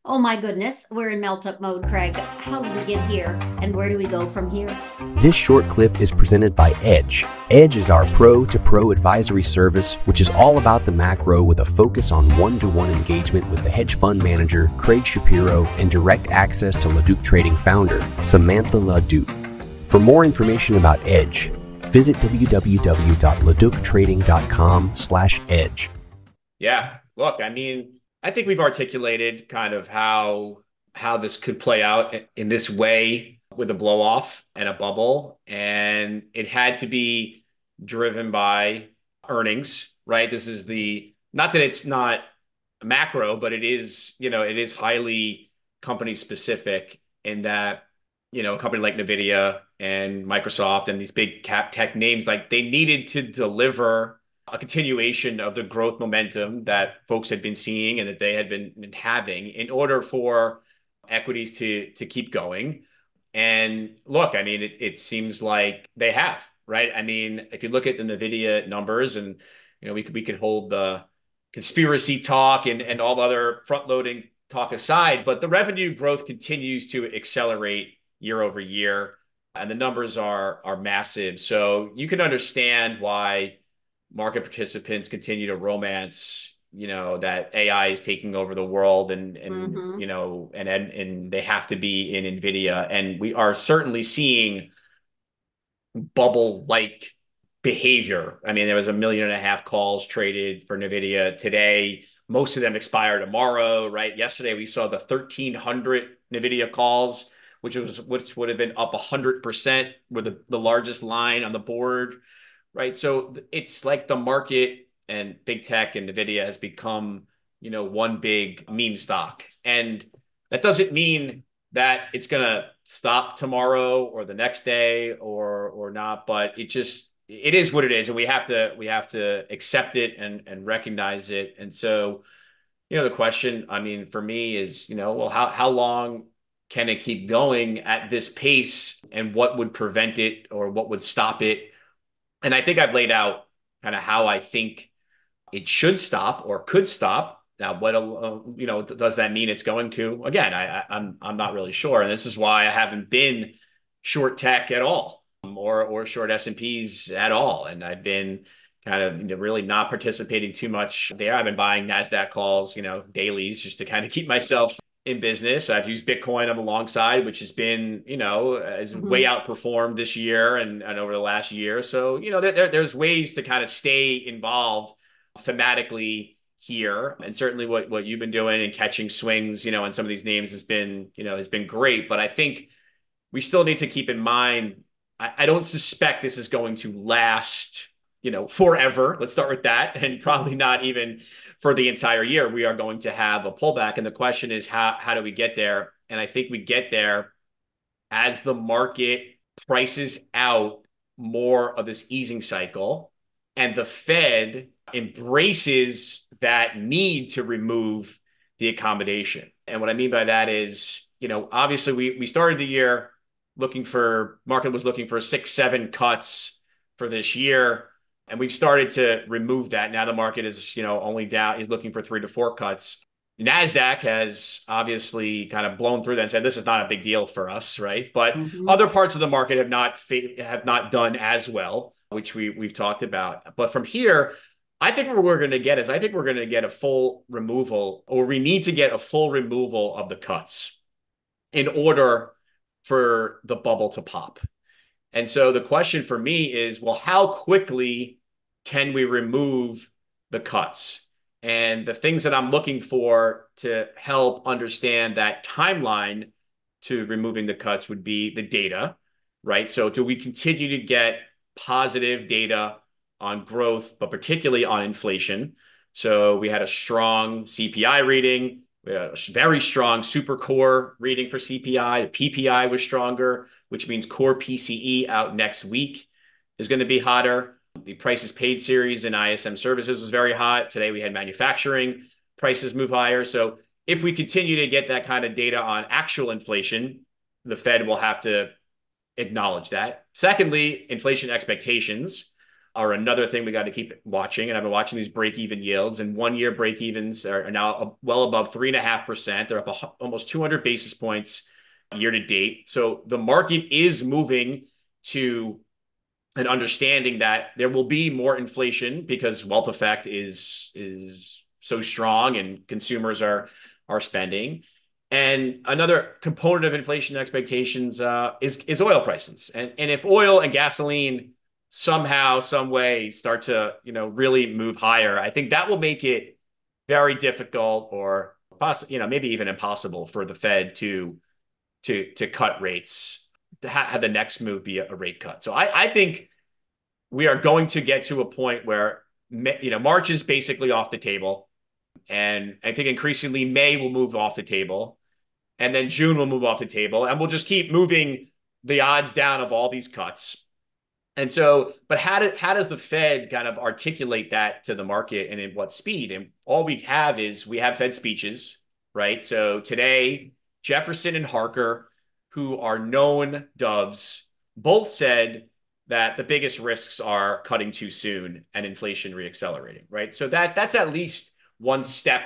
Oh my goodness, we're in melt up mode, Craig. How did we get here? And where do we go from here? This short clip is presented by Edge. Edge is our pro-to-pro advisory service, which is all about the macro with a focus on one-to-one engagement with the hedge fund manager, Craig Shapiro, and direct access to LaDuc Trading founder, Samantha LaDuc. For more information about Edge, visit www.laductrading.com/edge. Yeah, look, I think we've articulated kind of how this could play out in this way with a blow off and a bubble, and it had to be driven by earnings, right? This is the not that it's not macro, but it is, it is highly company specific in that, a company like Nvidia and Microsoft and these big cap tech names, like they needed to deliver a continuation of the growth momentum that folks had been seeing and that they had been having in order for equities to keep going. And look, it seems like they have, right? If you look at the Nvidia numbers and, we could hold the conspiracy talk and all the other front loading talk aside, but the revenue growth continues to accelerate year over year. And the numbers are massive. So you can understand why market participants continue to romance, that AI is taking over the world and they have to be in Nvidia. And we are certainly seeing bubble-like behavior. There was 1.5 million calls traded for Nvidia today. Most of them expire tomorrow, right? Yesterday we saw the 1,300 Nvidia calls, which would have been up 100% with the largest line on the board. Right. So it's like the market and big tech and Nvidia has become, one big meme stock. And that doesn't mean that it's going to stop tomorrow or the next day or not, but it is what it is. And we have to accept it and recognize it. And so, the question, for me is, well, how long can it keep going at this pace and what would prevent it or what would stop it? And I think I've laid out kind of how I think it should stop or could stop. Now, what does that mean it's going to? Again, I'm not really sure, and this is why I haven't been short tech at all, or short S&Ps at all, and I've been kind of really not participating too much there. I've been buying Nasdaq calls, dailies, just to kind of keep myself in business. I've used Bitcoin on the long side, which has been, has way outperformed this year and over the last year. So, there's ways to kind of stay involved thematically here. And certainly what you've been doing and catching swings, on some of these names has been great. But I think we still need to keep in mind, I don't suspect this is going to last, forever. Let's start with that. And probably not even for the entire year. We are going to have a pullback. And the question is, how do we get there? And I think we get there as the market prices out more of this easing cycle and the Fed embraces that need to remove the accommodation. And what I mean by that is, obviously we started the year market was looking for 6-7 cuts for this year. And we've started to remove that. Now the market is, only down, is looking for 3 to 4 cuts. Nasdaq has obviously kind of blown through that and said, this is not a big deal for us, right? But other parts of the market have not done as well, which we've talked about. But from here, I think what we're going to get is, I think we're going to get a full removal, or we need to get a full removal of the cuts in order for the bubble to pop. And so the question for me is, well, how quickly can we remove the cuts? And the things that I'm looking for to help understand that timeline to removing the cuts would be the data, right? So do we continue to get positive data on growth, but particularly on inflation? So we had a strong CPI reading. We had a very strong super core reading for CPI. PPI was stronger, which means core PCE out next week is going to be hotter. The prices paid series in ISM services was very hot. Today we had manufacturing prices move higher. So if we continue to get that kind of data on actual inflation, the Fed will have to acknowledge that. Secondly, inflation expectations. are another thing we got to keep watching. And I've been watching these break-even yields, and 1-year break-evens are now well above 3.5%. They're up almost 200 basis points year to date. So the market is moving to an understanding that there will be more inflation because wealth effect is so strong and consumers are spending. And another component of inflation expectations is oil prices. And if oil and gasoline somehow, some way start to, really move higher, I think that will make it very difficult or maybe even impossible for the Fed to cut rates, to have the next move be a rate cut. So I think we are going to get to a point where, March is basically off the table. And I think increasingly May will move off the table. And then June will move off the table. And we'll just keep moving the odds down of all these cuts. And so, but how does the Fed kind of articulate that to the market and in what speed? And all we have Fed speeches, right? So today, Jefferson and Harker, who are known doves, both said that the biggest risks are cutting too soon and inflation reaccelerating, right? So that's at least one step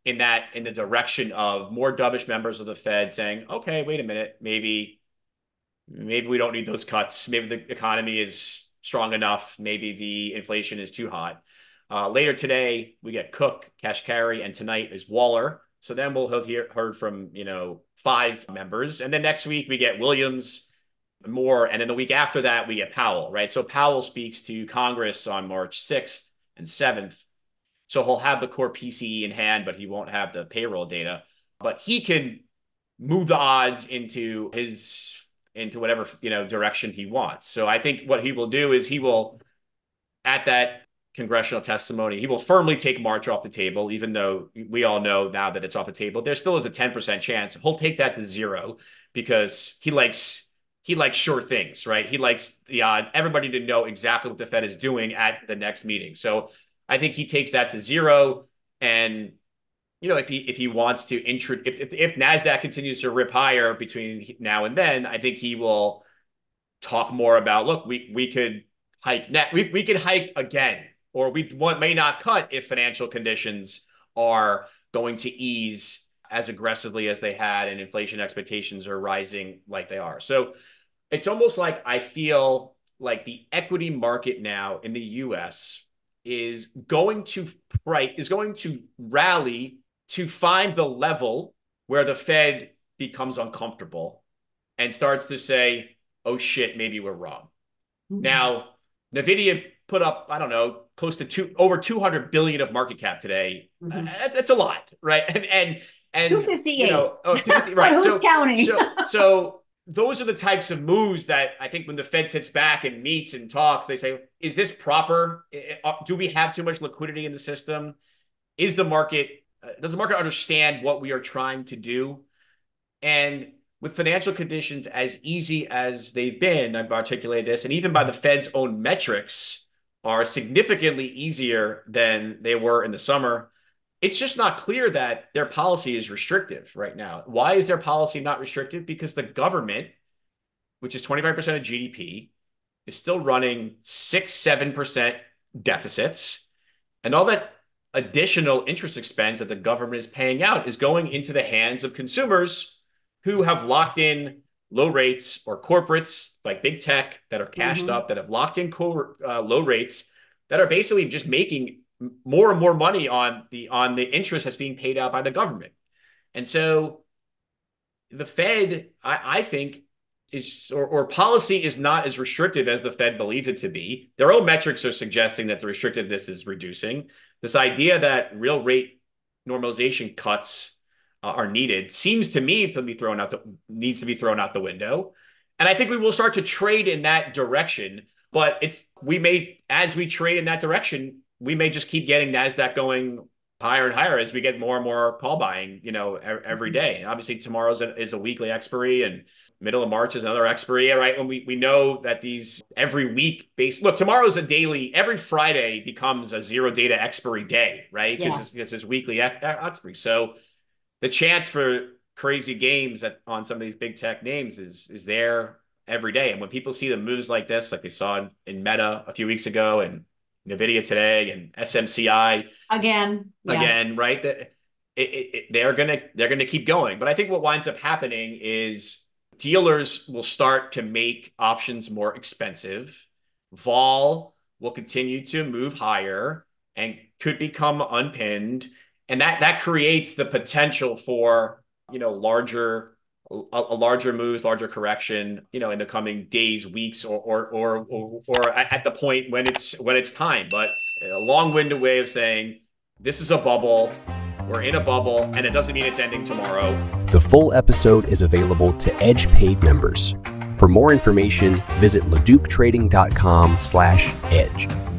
in the direction of more dovish members of the Fed saying, okay, wait a minute, maybe we don't need those cuts. Maybe the economy is strong enough. Maybe the inflation is too hot. Later today, we get Cook, Kashkari, and tonight is Waller. So then we'll have heard from, 5 members. And then next week, we get Williams, more. And then the week after that, we get Powell, right? So Powell speaks to Congress on March 6th and 7th. So he'll have the core PCE in hand, but he won't have the payroll data. But he can move the odds into whatever direction he wants. So I think what he will do is at that congressional testimony, he will firmly take March off the table, even though we all know now that it's off the table. There still is a 10% chance. He'll take that to 0 because he likes sure things, right? He likes the everybody to know exactly what the Fed is doing at the next meeting. So I think he takes that to 0. And if he wants to if NASDAQ continues to rip higher between now and then, I think he will talk more about, look, we could hike we could hike again, or we may not cut if financial conditions are going to ease as aggressively as they had and inflation expectations are rising like they are. So it's almost like I feel like the equity market now in the US is going to rally to find the level where the Fed becomes uncomfortable and starts to say, oh shit, maybe we're wrong. Mm-hmm. Now, Nvidia put up, I don't know, close to over 200 billion of market cap today. Mm-hmm. That's a lot, right? And 258. 250, right? Who's counting? so those are the types of moves that I think when the Fed sits back and meets and talks, they say, is this proper? Do we have too much liquidity in the system? Does the market understand what we are trying to do? And with financial conditions as easy as they've been, I've articulated this, and even by the Fed's own metrics are significantly easier than they were in the summer. It's just not clear that their policy is restrictive right now. Why is their policy not restrictive? Because the government, which is 25% of GDP, is still running 6-7% deficits. And all that additional interest expense that the government is paying out is going into the hands of consumers who have locked in low rates, or corporates like big tech that are cashed up, that have locked in low rates, that are basically just making more and more money on the interest that's being paid out by the government. And so the Fed, I think, or policy is not as restrictive as the Fed believes it to be. Their own metrics are suggesting that the restrictiveness is reducing. This idea that real rate normalization cuts are needed seems to me to be needs to be thrown out the window. And I think we will start to trade in that direction. But as we trade in that direction, we may just keep getting NASDAQ going higher and higher as we get more and more call buying, every day. And obviously tomorrow is a weekly expiry, and middle of March is another expiry, right? When we know that these every week tomorrow's a daily, every Friday becomes a zero data expiry day, right? Because it's weekly expiry. So the chance for crazy games on some of these big tech names is there. every day. And when people see the moves like this, like they saw in Meta a few weeks ago and Nvidia today and SMCI again, right? They're gonna keep going. But I think what winds up happening is dealers will start to make options more expensive. Vol will continue to move higher and could become unpinned. And that creates the potential for, larger moves, larger correction, in the coming days, weeks, or at the point when it's time. But a long-winded way of saying this is a bubble. We're in a bubble, and it doesn't mean it's ending tomorrow. The full episode is available to Edge paid members. For more information, visit LaDucTrading.com/edge.